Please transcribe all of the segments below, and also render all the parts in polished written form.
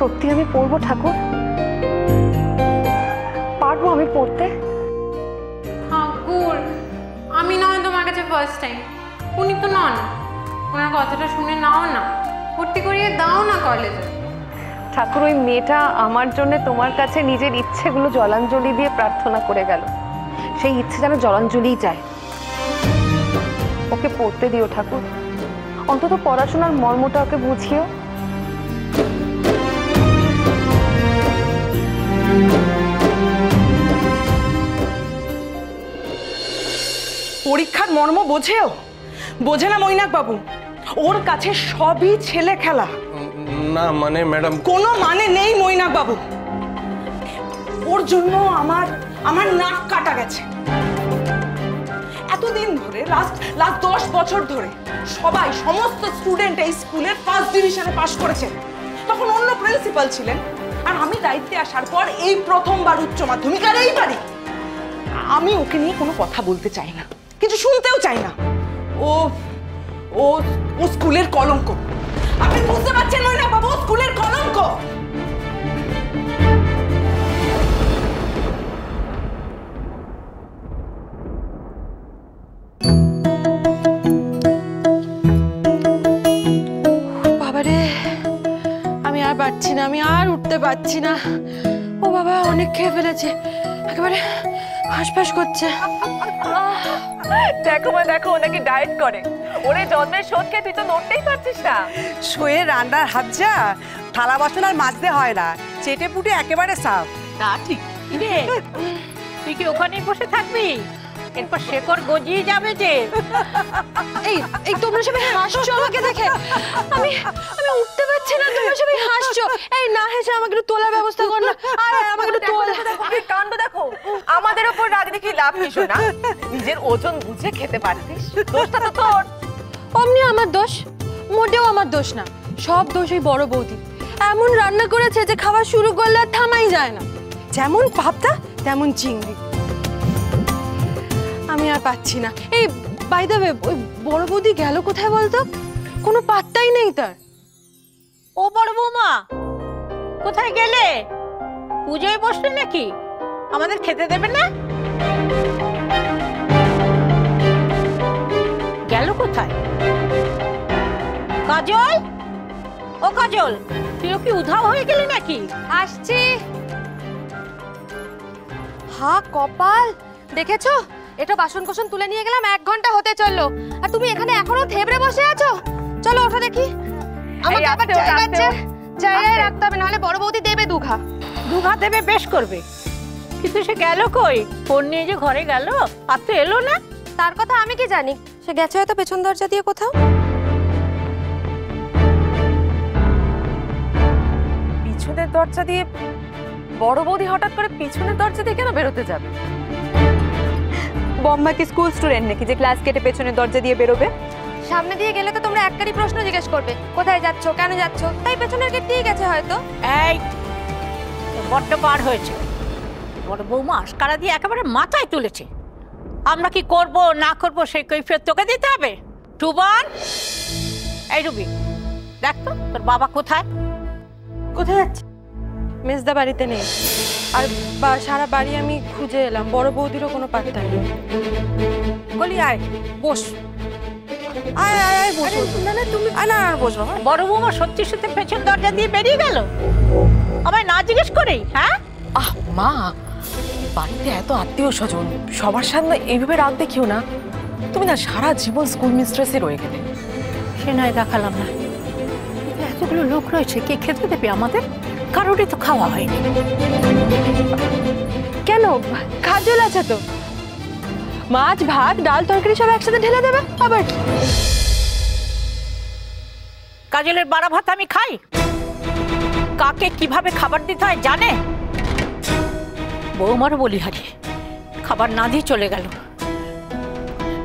সত্যি আমি পড়বো ঠাকুর? পারবো আমি পড়তে? ঠাকুর, আমি নয় তোমার কাছে ফার্স্ট টাইম, উনি তো নন। ওনার কথাটা শুনে নাও না, ভর্তি করিয়ে দাও না কলেজে। ঠাকুর, ওই মেয়েটা আমার জন্য তোমার কাছে নিজের ইচ্ছেগুলো জলাঞ্জলি দিয়ে প্রার্থনা করে গেল। সেই ইচ্ছে যেন জলাঞ্জলিই যায়। ওকে পড়তে দিও ঠাকুর, অন্তত পড়াশোনার মর্মটা ওকে বুঝিও। পরীক্ষার মর্ম বোঝেও? বোঝে না মৈনাক বাবু? ওর কাছে সবই ছেলে খেলা। না মানে ম্যাডাম, কোনো মানে নেই মৈনাক বাবু। ওর জন্য আমার নাক কাটা গেছে। এতদিন ধরে লাস্ট 10 বছর ধরে সমস্ত স্টুডেন্ট এই স্কুলের ফার্স্ট ডিভিশনে পাশ করেছে। তখন অন্য প্রিন্সিপাল ছিলেন, আর আমি দায়িত্বে আসার পর এই প্রথমবার উচ্চ মাধ্যমিক আর এইবারই। আমি ওকে নিয়ে কোনো কথা বলতে চাই না, কিছু শুনতেও চাই না। ও ও ও স্কুলের কলঙ্ক। আপনি বুঝতে পারছেন না বাবু? স্কুলের কলঙ্ক। বাবারে, আমি আর পারছি না, আমি আর উঠতে পারছি না। ও বাবা, অনেক খেয়ে ফেলেছে, একেবারে হাঁসফাঁস করছে। দেখো মা, দেখো ওনাকে ডায়েট করে। ওরে জন্মের শোধ খেয়ে তুই তো নড়তেই পারছিস না। শোয়ে রান্নার হাত যা, থালা বাসন আর মাজতে হয় না, চেটে পুটে একেবারে সাফ। তা ঠিক রে, তুই কি ওখানেই বসে থাকবি? এরপর শেকড় গজিয়ে যাবে যে। এই তোমরা সবাই হাসছো আমাকে দেখে। আমি উঠতে পারছি না, তোমরা সবাই হাসছো। এই না হেসে আমাকে একটু তোলার ব্যবস্থা কর না। আর আমাকে একটু তোলা। কাণ্ড দেখো, আমাদের ওপর রাগ দেখি লাভ কিছু না। নিজের ওজন বুঝে খেতে পারতিস, দোষটা তো তোর। অমনি আমার দোষ? মোটেও আমার দোষ না, সব দোষ ওই বড় বৌদি। এমন রান্না করেছে যে খাওয়া শুরু করলে আর থামাই যায় না। যেমন পাবদা তেমন চিংড়ি। আমি আর পাচ্ছি না। এই বাই দ্য ওয়ে, ওই বড় বৌদি গেল কোথায় বলতো? কোনো পাত্তাই নেই তার। ও বড় বৌমা, কোথায় গেলে? পুজোয় বসলে নাকি? আমাদের খেতে দেবে না? গেল কোথায়? কাজল, ও কাজল, তুইও কি উধাও হয়ে গেলি নাকি? আসছি। হা কপাল, দেখেছো? এটা বাসন কোসন তুলে নিয়ে গেলাম, 1 ঘন্টা হতে চললো, আর তুমি এখানে এখনো থেবড়ে বসে আছো। চলো ওঠো দেখি। আমাকে আবার জায়গায় রাখতে হবে, নাহলে বড় বৌদি দেবে দুঘা। দুঘা দেবে, বেশ করবে। কিন্তু সে গেল কই? ফোন নিয়ে যে ঘরে গেল, আর তো এলো না। তার কথা আমি কি জানি? সে গেছে হয়তো পেছন দরজা দিয়ে কোথাও। পিছনের দরজা দিয়ে? বড় বৌদি হঠাৎ করে পিছনের দরজা দিয়ে কেন বেরোতে যাবে? বম্মা কি স্কুল স্টুডেন্ট নাকি যে ক্লাস কেটে পেছনের দরজা দিয়ে বেরোবে? সামনে দিয়ে গেলে তো তোমরা একটারই প্রশ্ন জিজ্ঞেস করবে, কোথায় যাচ্ছ, কেন যাচ্ছ? তাই পেছনের গেট দিয়ে গেছে হয়তো। এই বড্ড বার হয়েছে। বড় বৌমা আশকারা দিয়ে একেবারে মাথায় তুলেছে। আমরা কি করব না করব সেই কৈফিয়ত তোকে দিতে হবে। টুবান, এই রুবি, দেখ তো তোর বাবা কোথায়? কোথায় যাচ্ছে? মেজদা বাড়িতে নেই, আর সারা বাড়ি আমি খুঁজে এলাম, বড় বৌদিরও কোনো পাত্তা নেই। বলি আয় বস, আয় আয় আয় বস। না না, তুমি না আর বসবো। বড় বৌমা সত্যি সত্যি পেছন দরজা দিয়ে বেরিয়ে গেল, আমায় না জিজ্ঞেস করেই। হ্যাঁ মা, বাড়িতে এত আত্মীয় স্বজন, সবার সামনে এইভাবে রাগ দেখিও না। তুমি না সারা জীবন স্কুল মিস্ট্রেসে রয়ে গেলে। সে নয় দেখালাম না, এতগুলো লোক রয়েছে, কে খেতে দেবে আমাদের? কারোরই তো খাওয়া হয়নি। কেন? কাজল আছে তো, মাছ ভাত ডাল তরকারি সব একসাথে ঢেলে দেবে। আবার কাজলের বাড়া ভাত আমি খাই? কাকে কিভাবে খাবার দিতে হয় জানে? বৌমারও বলি হারিয়ে খাবার না দিয়ে চলে গেল।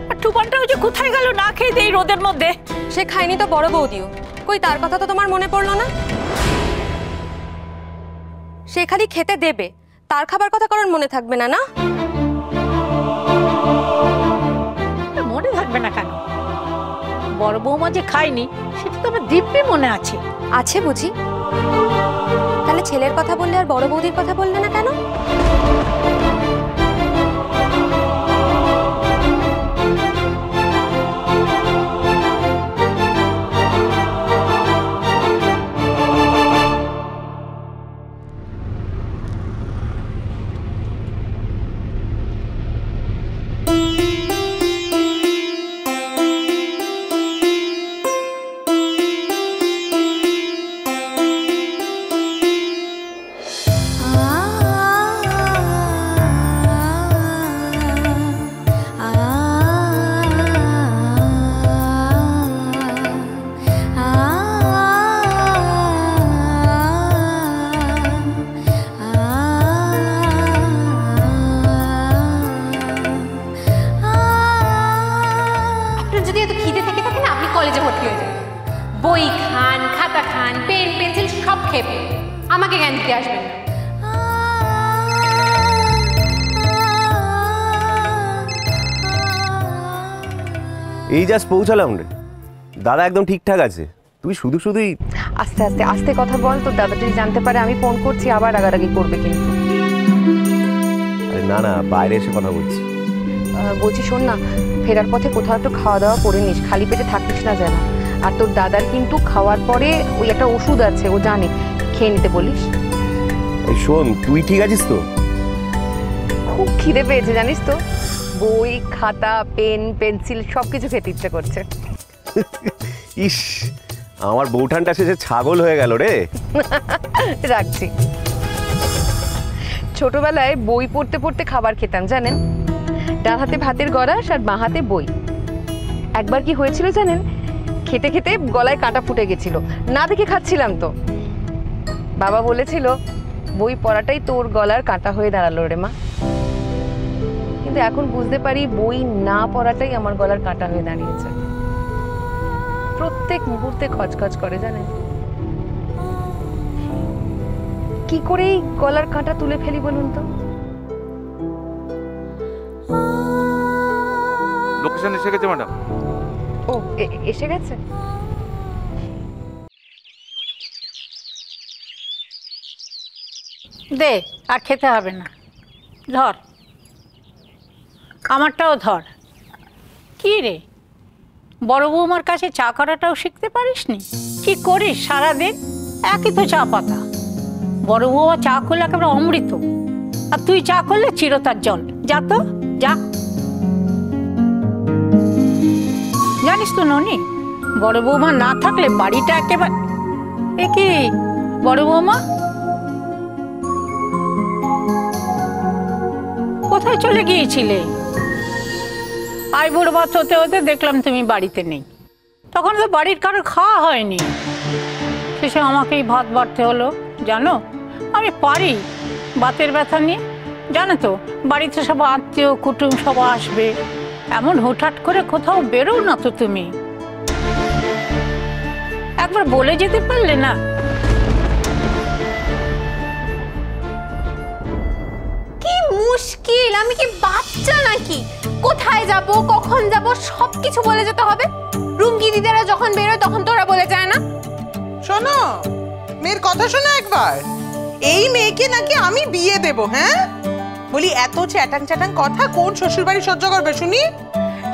আর টুবানটাও যে কোথায় গেল না খেয়ে দেই রোদের মধ্যে। সে খায়নি তো বড় বৌদিও, কই তার কথা তো তোমার মনে পড়লো না? সে খালি খেতে দেবে, তার খাবার কথা কারণ মনে থাকবে না? না মনে থাকবে না কেন? বড় বৌমা যে খায়নি সেটা তো আমার দিব্যি মনে আছে। আছে বুঝি? তাহলে ছেলের কথা বললে আর বড় বৌদির কথা বললে না কেন? যদি এত খিদে থেকে থাকে না, আপনি কলেজে ভর্তি হয়ে যান। বই খান, খাতা খান, পেন পেন্সিল সব খেপে আমাকে জ্ঞান দিতে আসবেন না। এই জাস্ট পৌঁছালাম রে। দাদা একদম ঠিকঠাক আছে, তুই শুধু শুধুই। আস্তে আস্তে আস্তে কথা বল, তো দাদা যদি জানতে পারে আমি ফোন করছি আবার রাগারাগি করবে কিন্তু। আরে না না, বাইরে এসে কথা বলছি। বলছি শোন না, ফেরার পথে কোথাও একটু খাওয়া দাওয়া করে নিস, খালি পেটে থাকিস না যেন। আর তোর দাদার কিন্তু খাওয়ার পরে ওই একটা ওষুধ আছে, ও জানে, খেয়ে নিতে বলিস। এই শোন, তুই ঠিক আছিস তো? খুব খিদে পেয়েছে জানিস তো, বই খাতা পেন পেন্সিল সব কিছু খেতে ইচ্ছে করছে। ইস, আমার বউঠানটা শেষে ছাগল হয়ে গেল রে। রাখছি। ছোটবেলায় বই পড়তে পড়তে খাবার খেতাম জানেন, ডান হাতে ভাতের গড়াস আর বাঁ হাতে বই। একবার কি হয়েছিল জানেন, খেতে খেতে গলায় কাঁটা ফুটে গেছিল, না দেখে খাচ্ছিলাম তো। বাবা বলেছিল বই পড়াটাই তোর গলার কাঁটা হয়ে দাঁড়ালো রে মা। কিন্তু এখন বুঝতে পারি বই না পড়াটাই আমার গলার কাঁটা হয়ে দাঁড়িয়েছে। প্রত্যেক মুহূর্তে খচখচ করে জানেন। কি করে এই গলার কাঁটা তুলে ফেলি বলুন তো? লোকেশন এসে গেছে ম্যাডাম। ও এসে গেছে। দে, আর খেতে হবে না, ধর আমারটাও ধর। কি রে, বড় বৌমার কাছে চা করাটাও শিখতে পারিসনি? কি করিস সারাদিন? একই তো চা পাতা। বড় বৌমা চা করলে একেবারে অমৃত, আর তুই চা করলে চিরতার জল। যা তো যা। জানিস তো ননি, বড় বৌমা না থাকলে বাড়িটা একেবারে। এ কি বড় বৌমা কোথায় চলে গিয়েছিলে? আই বুড়ো ভাত হতে হতে দেখলাম তুমি বাড়িতে নেই। তখন তো বাড়ির কারো খাওয়া হয়নি, শেষে আমাকেই ভাত বাড়তে হলো। জানো আমি পারি বাতের ব্যথা নিয়ে। জানো তো বাড়িতে সব আত্মীয় কুটুম সব আসবে, এমন হুটহাট করে কোথাও বেরো না তো তুমি। একবার বলে যেতে পারলে না? কি মুশকিল, আমি কি বাচ্চা নাকি? কোথায় যাব কখন যাব সবকিছু বলে যেতে হবে? রুমকি দিদারা যখন বেরোয় তখন তোরা বলে যায় না? শোনো, মেয়ের কথা শোনো একবার। এই মেয়েকে নাকি আমি বিয়ে দেব। হ্যাঁ বলি, এত চ্যাটাং চ্যাটাং কথা কোন শ্বশুর বাড়ি সহ্য করবে শুনি?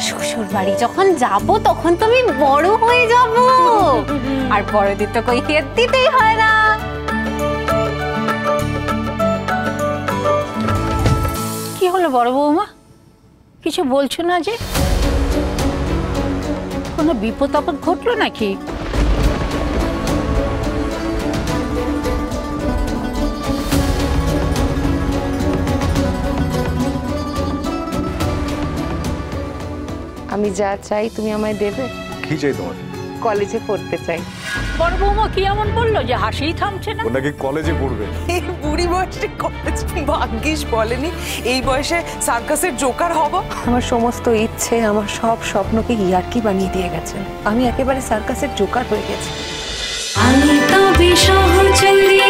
শ্বশুর বাড়ি যখন যাব তখন তো আমি বড় হয়ে যাব, আর বড়দের তো কৈফিয়ত দিতেই হয় না। কি হলো বড় বৌমা, কিছু বলছো না যে? কোনো বিপদ আপদ ঘটলো নাকি? আমি যা চাই তুমি আমায় দেবে? কি চাই তোমার? কলেজে পড়তে চাই। বড় বৌমা কি এমন বললো যে হাসিই থামছে না? ও নাকি কলেজে পড়বে? এই বুড়ি বয়সে কলেজ, ভাগ্যিস বলেনি এই বয়সে সার্কাসের জোকার হব। আমার সমস্ত ইচ্ছে, আমার সব স্বপ্নকে ইয়ার্কি বানিয়ে দিয়ে গেছেন। আমি একেবারে সার্কাসের জোকার হয়ে গেছি। আমি তবে সহচরী